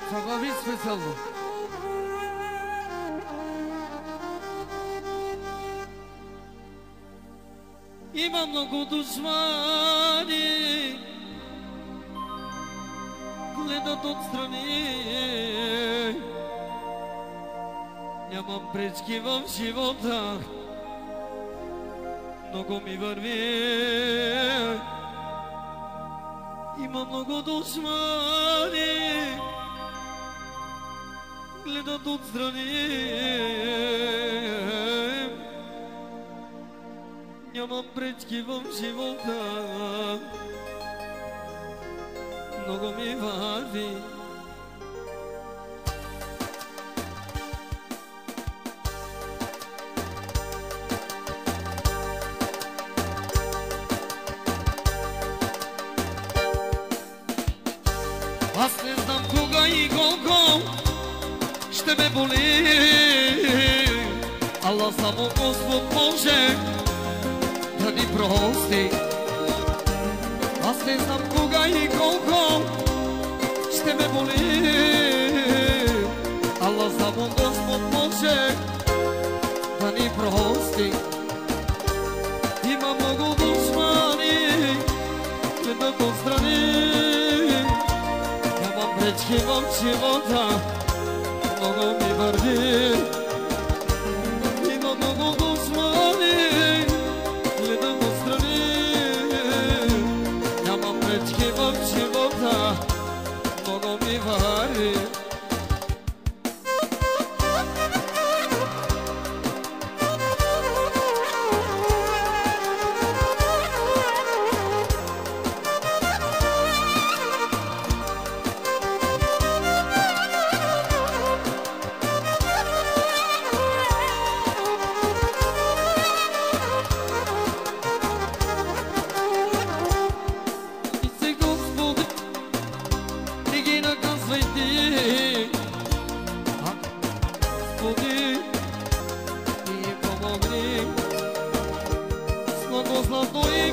Това ви специално. Има много душмани, гледат отстрани. Нямам пречки в живота, много ми върви. Има много душмани, гледат отстрани. Нямам пречки в живота, много ми върви. Аз не знам кога и колко ще ме боли, ала само Господ може да ни прости. Аз не знам кога и колко ще ме боли, ала само Господ може да ни прости. Има много душмани, гледат отстрани. Нямам пречки в живота, много ми върви. Има много душмани, гледам отстрани. Нямам пречки в живота, много ми върви. Злато и